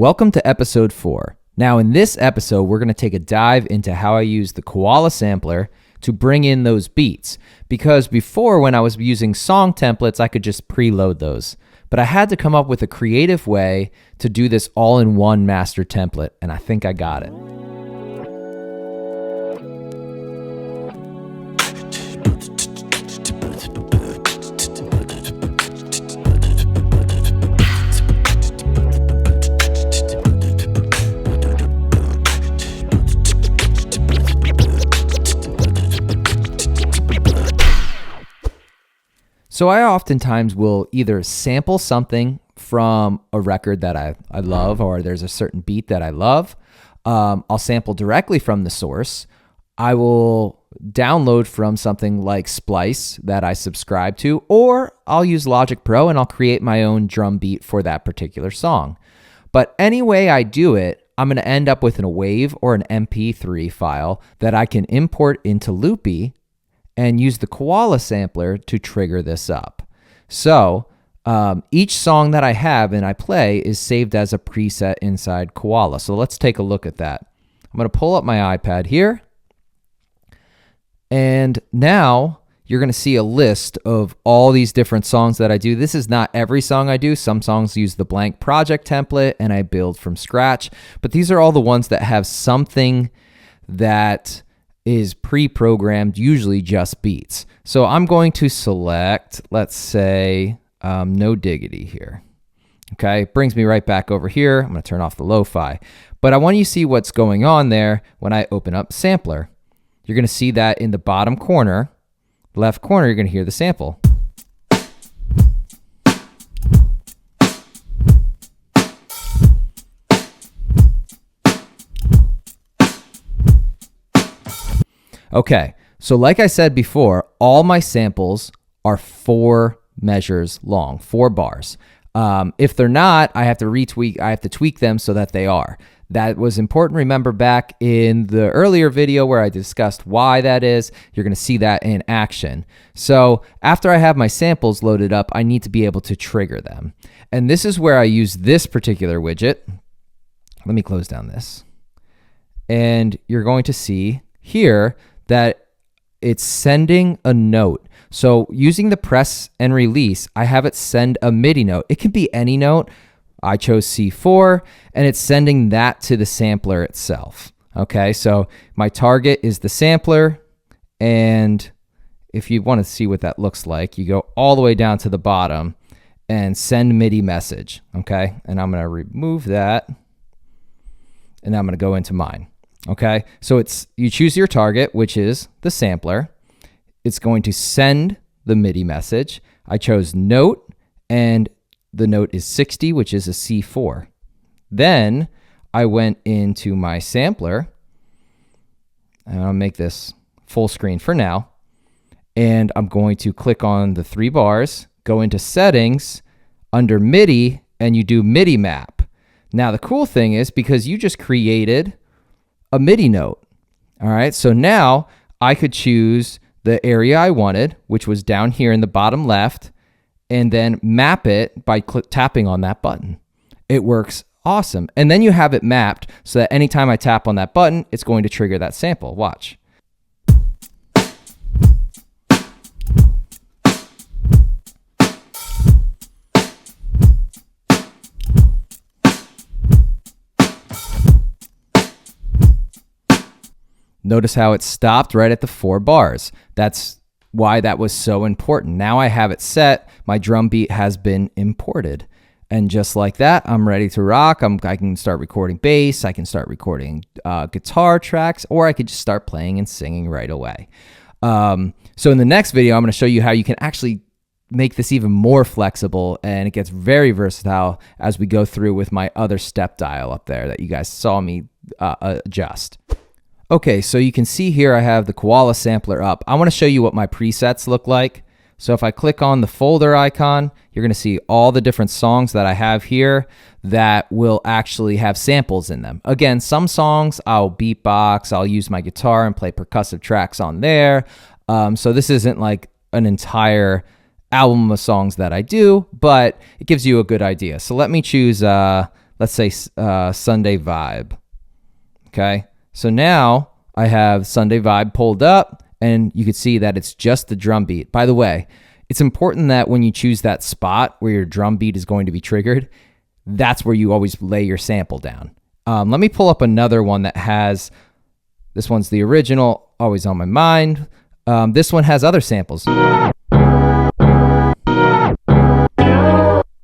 Welcome to episode 4. Now in this episode, we're going to take a dive into how I use the Koala sampler to bring in those beats. Because before, when I was using song templates, I could just preload those. But I had to come up with a creative way to do this all in one master template, and I think I got it. So I oftentimes will either sample something from a record that I love, or there's a certain beat that I love. I'll sample directly from the source. I will download from something like Splice that I subscribe to, or I'll use Logic Pro and I'll create my own drum beat for that particular song. But any way I do it, I'm going to end up with a WAV or an MP3 file that I can import into Loopy and use the Koala sampler to trigger this up. So each song that I have and I play is saved as a preset inside Koala. So let's take a look at that. I'm going to pull up my iPad here. And now you're going to see a list of all these different songs that I do. This is not every song I do. Some songs use the blank project template and I build from scratch. But these are all the ones that have something that is pre-programmed, usually just beats. So I'm going to select, let's say, No Diggity here. Okay, brings me right back over here. I'm going to turn off the lo-fi. But I want you to see what's going on there when I open up Sampler. You're going to see that in the bottom corner, left corner, you're going to hear the sample. Okay, so like I said before, all my samples are 4 measures long, 4 bars. If they're not, I have to tweak them so that they are. That was important. Remember back in the earlier video where I discussed why that is, you're going to see that in action. So after I have my samples loaded up, I need to be able to trigger them. And this is where I use this particular widget. Let me close down this. And you're going to see here that it's sending a note. So using the press and release, I have it send a MIDI note. It can be any note. I chose C4 and it's sending that to the sampler itself. Okay, so my target is the sampler. And if you want to see what that looks like, you go all the way down to the bottom and send MIDI message. Okay, and I'm going to remove that and I'm going to go into mine. Okay, so you choose your target, which is the sampler. It's going to send the MIDI message. I chose note, and the note is 60, which is a C4. Then I went into my sampler, and I'll make this full screen for now. And I'm going to click on the 3 bars, go into settings, under MIDI, and you do MIDI map. Now the cool thing is, because you just created a MIDI note. All right, so now I could choose the area I wanted, which was down here in the bottom left, and then map it by tapping on that button. It works awesome. And then you have it mapped so that anytime I tap on that button, it's going to trigger that sample. Watch. Notice how it stopped right at the 4 bars. That's why that was so important. Now I have it set. My drum beat has been imported. And just like that, I'm ready to rock. I can start recording bass. I can start recording guitar tracks, or I could just start playing and singing right away. So in the next video, I'm going to show you how you can actually make this even more flexible, and it gets very versatile as we go through with my other step dial up there that you guys saw me adjust. Okay, so you can see here I have the Koala sampler up. I want to show you what my presets look like. So if I click on the folder icon, you're going to see all the different songs that I have here that will actually have samples in them. Again, some songs I'll beatbox, I'll use my guitar and play percussive tracks on there. So this isn't like an entire album of songs that I do, but it gives you a good idea. So let me choose, let's say Sunday Vibe. Okay, so now I have Sunday Vibe pulled up, and you can see that it's just the drum beat. By the way, it's important that when you choose that spot where your drum beat is going to be triggered, that's where you always lay your sample down. Let me pull up another one that has, this one's the original, always on my mind. This one has other samples.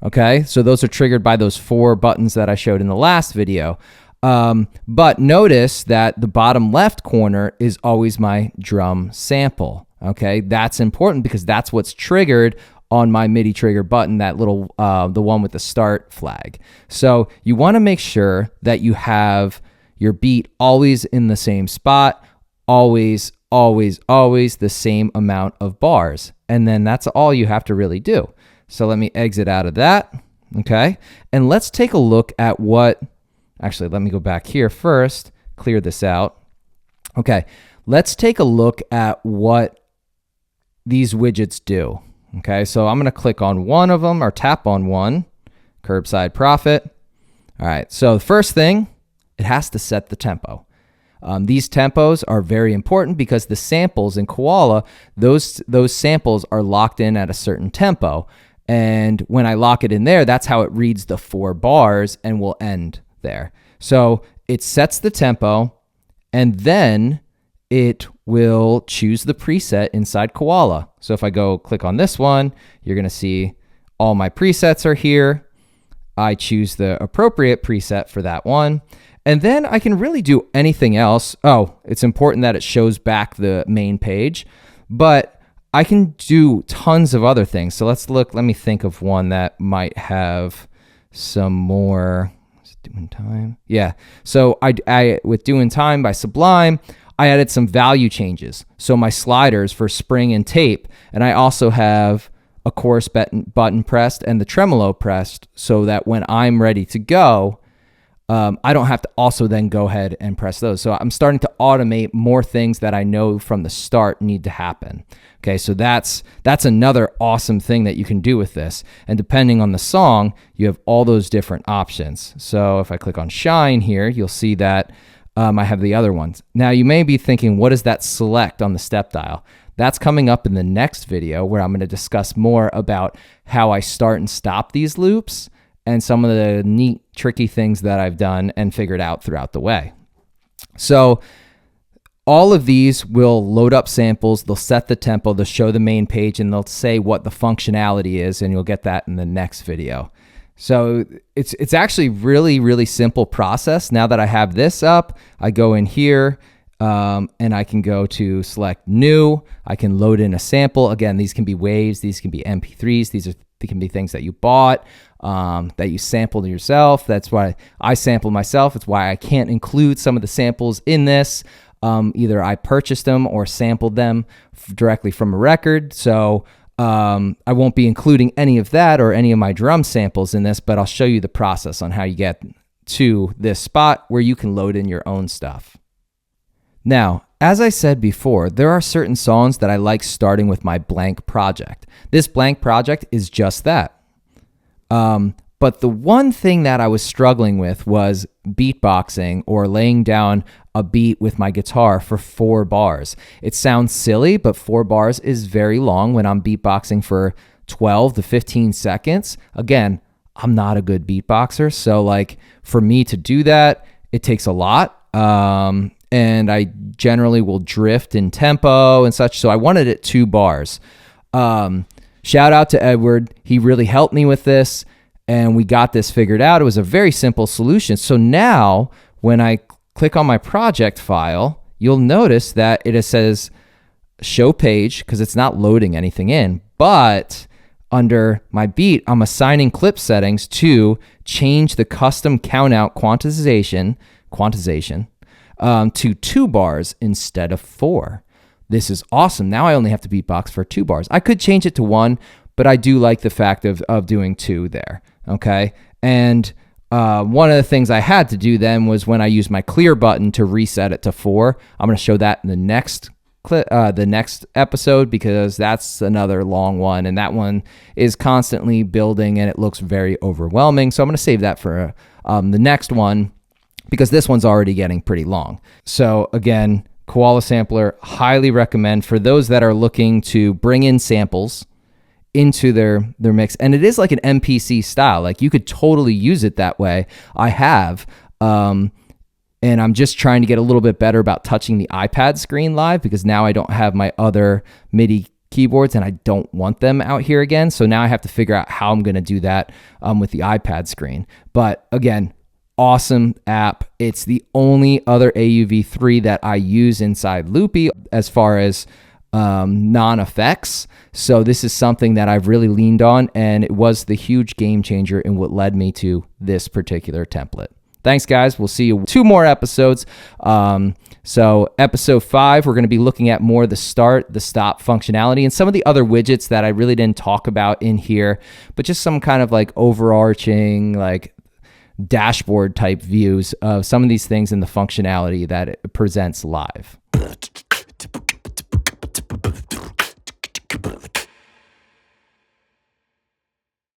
Okay, so those are triggered by those 4 buttons that I showed in the last video. But notice that the bottom left corner is always my drum sample. Okay, that's important because that's what's triggered on my MIDI trigger button, that little, the one with the start flag. So you want to make sure that you have your beat always in the same spot, always the same amount of bars. And then that's all you have to really do. So let me exit out of that. Okay, and let's take a look at what, actually, let me go back here first, clear this out. Okay, let's take a look at what these widgets do. Okay, so I'm going to click on one of them or tap on one, Curbside Profit. All right, so the first thing, it has to set the tempo. These tempos are very important because the samples in Koala, those samples are locked in at a certain tempo. And when I lock it in there, that's how it reads the 4 bars and will end there. So it sets the tempo, and then it will choose the preset inside Koala. So if I go click on this one, you're going to see all my presets are here. I choose the appropriate preset for that one. And then I can really do anything else. Oh, it's important that it shows back the main page, but I can do tons of other things. So let's look, let me think of one that might have some more. Doing time. Yeah. So I with Doing Time by Sublime, I added some value changes. So my sliders for spring and tape, and I also have a chorus button pressed and the tremolo pressed so that when I'm ready to go, I don't have to also then go ahead and press those. So I'm starting to automate more things that I know from the start need to happen. Okay, so that's another awesome thing that you can do with this. And depending on the song, you have all those different options. So if I click on Shine here, you'll see that I have the other ones. Now you may be thinking, what is that select on the step dial? That's coming up in the next video where I'm going to discuss more about how I start and stop these loops and some of the neat, tricky things that I've done and figured out throughout the way. So all of these will load up samples, they'll set the tempo, they'll show the main page, and they'll say what the functionality is, and you'll get that in the next video. So it's actually really simple process. Now that I have this up, I go in here, and I can go to select new. I can load in a sample. Again, these can be waves, these can be MP3s, they can be things that you bought, that you sampled yourself. That's why I sample myself. It's why I can't include some of the samples in this. Either I purchased them or sampled them directly from a record. So I won't be including any of that or any of my drum samples in this, but I'll show you the process on how you get to this spot where you can load in your own stuff. Now, as I said before, there are certain songs that I like starting with my blank project. This blank project is just that. But the one thing that I was struggling with was beatboxing or laying down a beat with my guitar for 4 bars. It sounds silly, but 4 bars is very long when I'm beatboxing for 12 to 15 seconds. Again, I'm not a good beatboxer, so like for me to do that, it takes a lot. And I generally will drift in tempo and such, so I wanted it 2 bars. Shout out to Edward. He really helped me with this, and we got this figured out. It was a very simple solution. So now when I click on my project file, you'll notice that it says show page because it's not loading anything in, but under my beat, I'm assigning clip settings to change the custom countout quantization to 2 bars instead of 4. This is awesome. Now I only have to beatbox for 2 bars. I could change it to 1, but I do like the fact of doing 2 there. Okay. And one of the things I had to do then was when I used my clear button to reset it to 4. I'm going to show that in the next episode because that's another long one, and that one is constantly building and it looks very overwhelming. So I'm going to save that for the next one, because this one's already getting pretty long. So again, Koala Sampler, highly recommend for those that are looking to bring in samples into their mix. And it is like an MPC style. Like you could totally use it that way. I have, and I'm just trying to get a little bit better about touching the iPad screen live, because now I don't have my other MIDI keyboards and I don't want them out here again. So now I have to figure out how I'm going to do that with the iPad screen. But again, awesome app. It's the only other AUV3 that I use inside Loopy as far as non-effects. So this is something that I've really leaned on, and it was the huge game changer in what led me to this particular template. Thanks, guys. We'll see you 2 more episodes. So episode 5, we're going to be looking at more the start, the stop functionality, and some of the other widgets that I really didn't talk about in here, but just some kind of like overarching, like dashboard type views of some of these things and the functionality that it presents live.